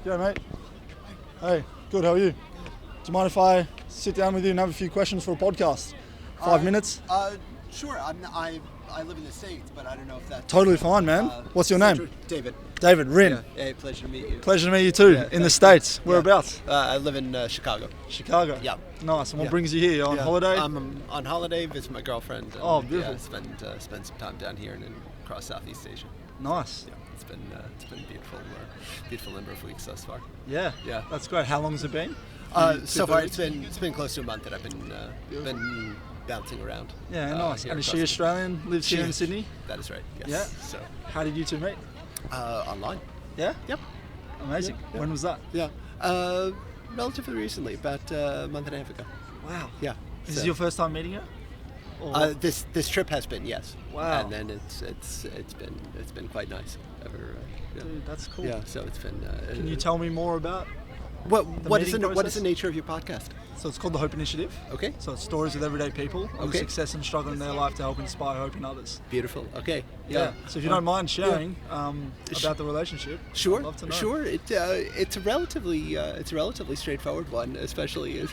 Yeah, mate. Hey, good. How are you? Do you mind if I sit down with you and have a few questions for a podcast? 5 minutes? Sure. I live in the States, but I don't know if that's... Totally fine, man. What's your name? David. David Rin. Yeah. Hey, pleasure to meet you. Pleasure to meet you too. In the States. Whereabouts? I live in Chicago. Chicago. Yeah. Nice. And what Yeah. brings you here? You're on holiday? I'm on holiday, visit my girlfriend. And, Oh, beautiful. spend some time down here and then across Southeast Asia. Nice. Yeah, it's been beautiful, beautiful number of weeks thus far. Yeah. Yeah. That's great. How long has it been? So far, it's been close to a month that I've been bouncing around. Yeah, nice. here And is across she Australian? Lives here in Sydney? That is right. Yes. Yeah. So How did you two meet? online. Yeah? Yep. Amazing. Yeah. When was that? Yeah. Relatively recently, about a month and a half ago. Wow. Yeah. Is this your first time meeting her? This trip has been, yes. Wow. And then it's been quite nice. Yeah. Dude, that's cool. Yeah. So it's been. Can you tell me more about? what is meeting what is process? the nature of your podcast? So it's called the Hope Initiative. Okay. So it's stories with everyday people on the Okay. success and struggle in their life to help inspire hope in others. Beautiful. Okay. Yeah. So if you don't mind sharing about the relationship, Sure, I'd love to know. sure. It's a relatively straightforward one, especially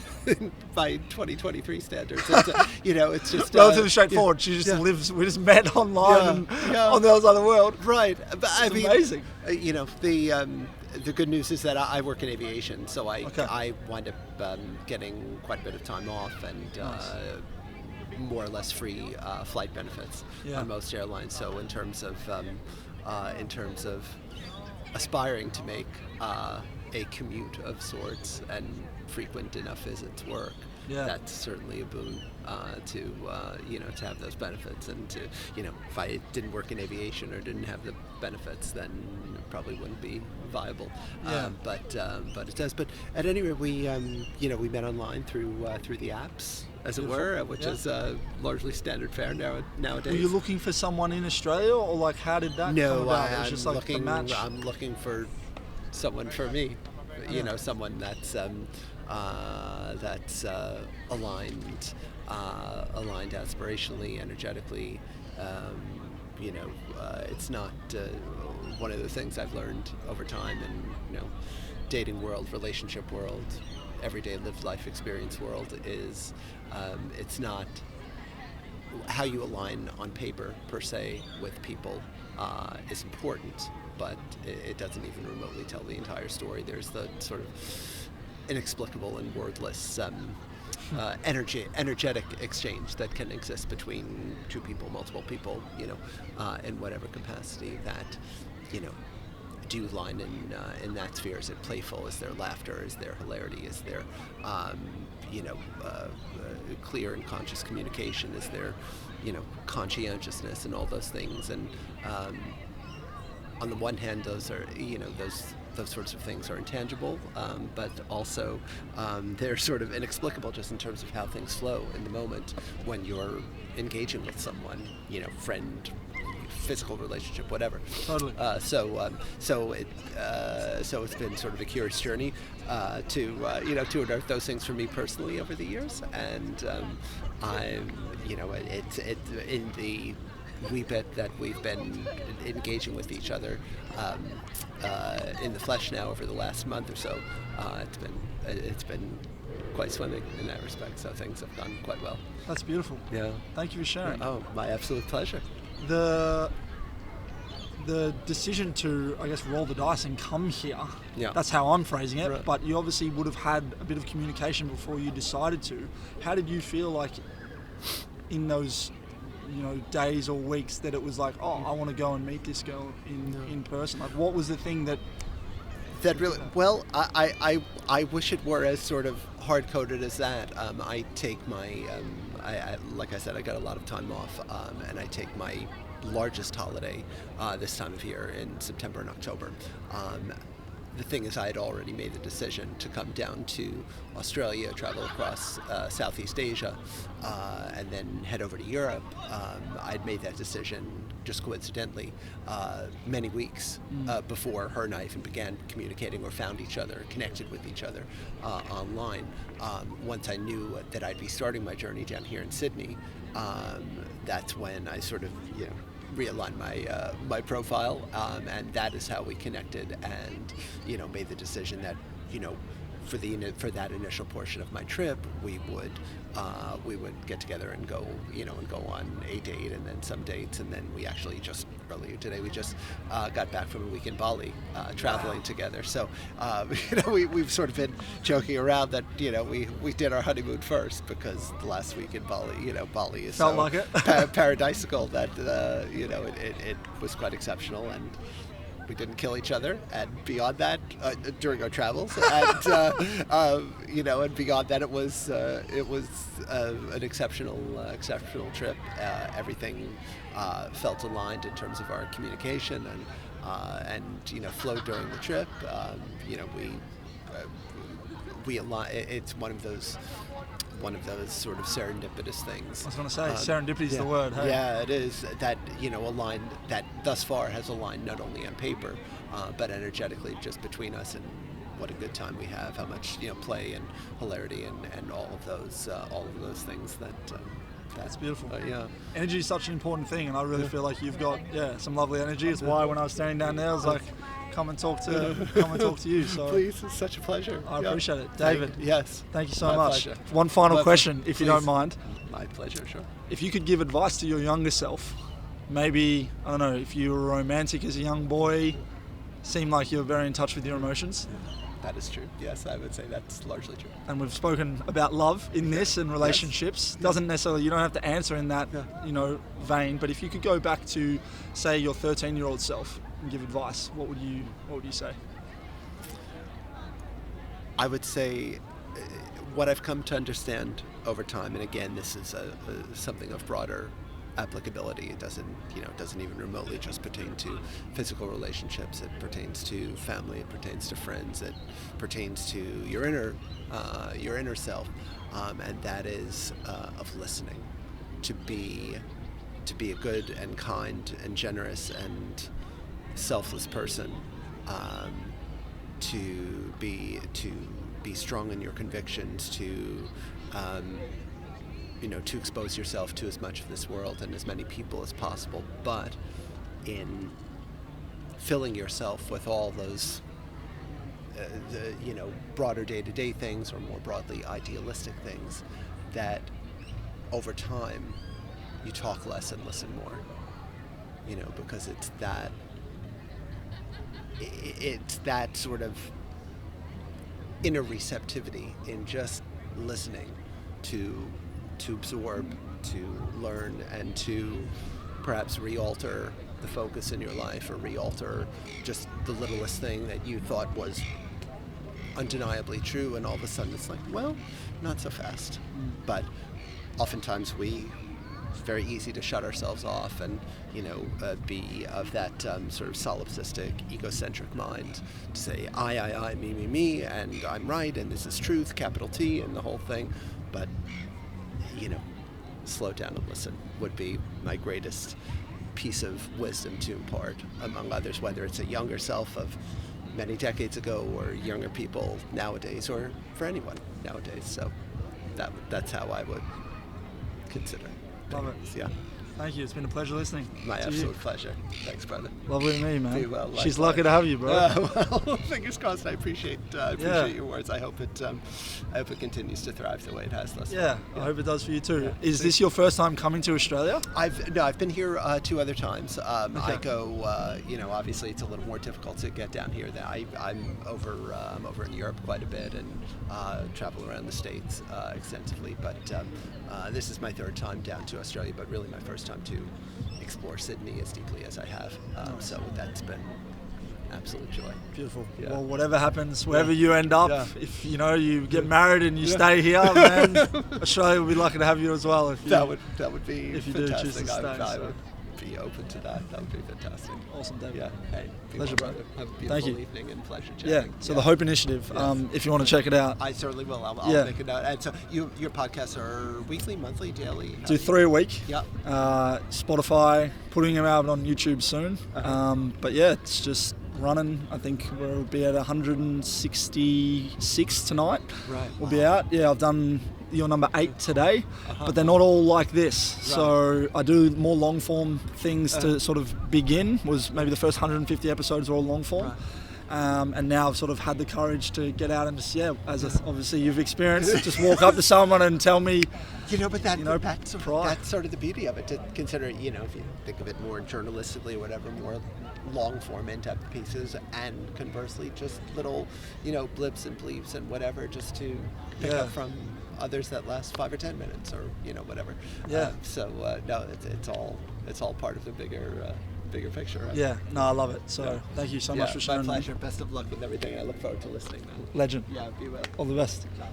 by 2023 standards. It's just Relatively straightforward. She just lives. We just met online and on the other side of the world. Right, but I mean, amazing. The good news is that I work in aviation, so Okay. I wind up getting quite a bit of time off and more or less free flight benefits Yeah. on most airlines. So in terms of aspiring to make a commute of sorts and frequent enough visits work, Yeah. that's certainly a boon to have those benefits. And to if I didn't work in aviation or didn't have the benefits, then it probably wouldn't be viable. Yeah. But it does. But at any rate, we met online through the apps, as it were, which Yeah. is largely standard fare nowadays. Were you looking for someone in Australia, or like how did that come No, about? It was I'm just like looking. the match. I'm looking for someone for me. Someone that's aligned aspirationally, energetically. It's not one of the things I've learned over time in dating world, relationship world, everyday lived life experience world is it's not how you align on paper per se with people is important, but it doesn't even remotely tell the entire story. There's the sort of inexplicable and wordless energetic exchange that can exist between two people, multiple people, in whatever capacity that, do line in that sphere. Is it playful? Is there laughter? Is there hilarity? Is there, clear and conscious communication? Is there, conscientiousness and all those things? And on the one hand, those are, those sorts of things are intangible, but also they're sort of inexplicable just in terms of how things flow in the moment when you're engaging with someone, friend, physical relationship, whatever. Totally. So it's been sort of a curious journey to unearth those things for me personally over the years, and it's in the wee bit that we've been engaging with each other in the flesh now over the last month or so. It's been quite swimming in that respect. So things have gone quite well. That's beautiful. Yeah. Thank you for sharing. Oh, my absolute pleasure. The decision to, I guess, roll the dice and come here, Yeah. that's how I'm phrasing it, Right. but you obviously would have had a bit of communication before you decided to. How did you feel like in those days or weeks that it was like, oh, I want to go and meet this girl in person? Like, what was the thing that really, well, I wish it were as sort of hard-coded as that. I take my, like I said, I got a lot of time off, and I take my largest holiday this time of year in September and October. The thing is, I had already made the decision to come down to Australia, travel across Southeast Asia, and then head over to Europe. I'd made that decision just coincidentally many weeks before her and I even began communicating or found each other, connected with each other online. Once I knew that I'd be starting my journey down here in Sydney, that's when I sort of, realign my profile, and that is how we connected, and made the decision that for that initial portion of my trip, we would get together and go on a date, and then some dates, and then we actually just earlier today we just got back from a week in Bali, traveling together. So we've sort of been joking around that we did our honeymoon first, because the last week in Bali, Bali is Felt so like it. paradisical that it was quite exceptional, and we didn't kill each other, and beyond that, during our travels, and beyond that, it was an exceptional trip. Everything felt aligned in terms of our communication, and flowed during the trip. We align. It's one of those sort of serendipitous things. I was going to say, serendipity is the word. Hey? Yeah, it is. That aligned. That thus far has aligned not only on paper, but energetically, just between us, and what a good time we have. How much play and hilarity and all of those things That's beautiful. Yeah. Energy is such an important thing, and I really feel like you've got some lovely energy. It's why when I was standing down there, I was like, come and talk to you. So please, it's such a pleasure. I appreciate it, David. Yes. Thank you so My much. pleasure. One final question, if Please. you don't mind. My pleasure. Sure. If you could give advice to your younger self, maybe, I don't know, if you were romantic as a young boy, seemed like you were very in touch with your emotions. That is true. Yes, I would say that's largely true. And we've spoken about love in this and relationships. Yes. Doesn't necessarily, you don't have to answer in that, vein. But if you could go back to, say, your 13-year-old self and give advice, what would you say? I would say what I've come to understand over time, and again, this is something of broader applicability. It doesn't even remotely just pertain to physical relationships. It pertains to family. It pertains to friends. It pertains to your inner self, and that is of listening. To be a good and kind and generous and selfless person. To be strong in your convictions. To expose yourself to as much of this world and as many people as possible, but in filling yourself with all those, broader day-to-day things, or more broadly idealistic things, that over time you talk less and listen more. Because it's that sort of inner receptivity in just listening to absorb, to learn, and to perhaps re-alter the focus in your life, or re-alter just the littlest thing that you thought was undeniably true, and all of a sudden it's like, well, not so fast. But oftentimes it's very easy to shut ourselves off and be of that sort of solipsistic, egocentric mind, to say I, me, and I'm right, and this is truth, capital T, and the whole thing. But slow down and listen would be my greatest piece of wisdom to impart, among others, whether it's a younger self of many decades ago, or younger people nowadays, or for anyone nowadays. So that's how I would consider. Love it. Yeah. Thank you. It's been a pleasure listening. My to absolute you. pleasure. Thanks, brother. Lovely to meet you, man. Be well. She's likewise. lucky to have you, bro. Well, fingers crossed. I appreciate your words. I hope it continues to thrive the way it has thus far. I hope it does for you too. Yeah. Is this your first time coming to Australia? I've been here 2 other times. Okay. I go. Obviously it's a little more difficult to get down here. I'm over in Europe quite a bit, and travel around the States extensively. But this is my 3rd time down to Australia, but really my first time to explore Sydney as deeply as I have. So that's been absolute joy. Beautiful. Yeah. Well, whatever happens, wherever you end up, if you get married and you stay here, Yeah. man, Australia would be lucky to have you as well. That would be if you fantastic. do choose to stay, I so. would be open to that. That would be fantastic. Awesome, David. Yeah. Hey, be Pleasure, well, brother. Have a beautiful Thank you. evening and pleasure Yeah. chatting. So the Hope Initiative. Yes. If you want to check it out, I certainly will. I'll Yeah. make a note. And so your podcasts are weekly, monthly, daily? How do 3 a week. Yeah. Spotify, putting them out on YouTube soon. Uh-huh. But yeah, it's just running. I think we'll be at 166 tonight. Right. We'll be out. Yeah, I've done your number 8 today, but they're not all like this. So I do more long form things to sort of begin. Was maybe the first 150 episodes were all long form. And now I've sort of had the courage to get out and just, obviously you've experienced it, just walk up to someone and tell me, But that's sort of the beauty of it, to consider, if you think of it more journalistically or whatever, more long form in-depth pieces, and conversely just little, blips and bleeps and whatever, just to pick up from others that last 5 or 10 minutes or, whatever. No, it's all part of the bigger picture. Right? Yeah, no, I love it. So thank you so much for sharing. My pleasure. Best of luck with everything. I look forward to listening. Man. Legend. Yeah, be well. All the best. Ciao.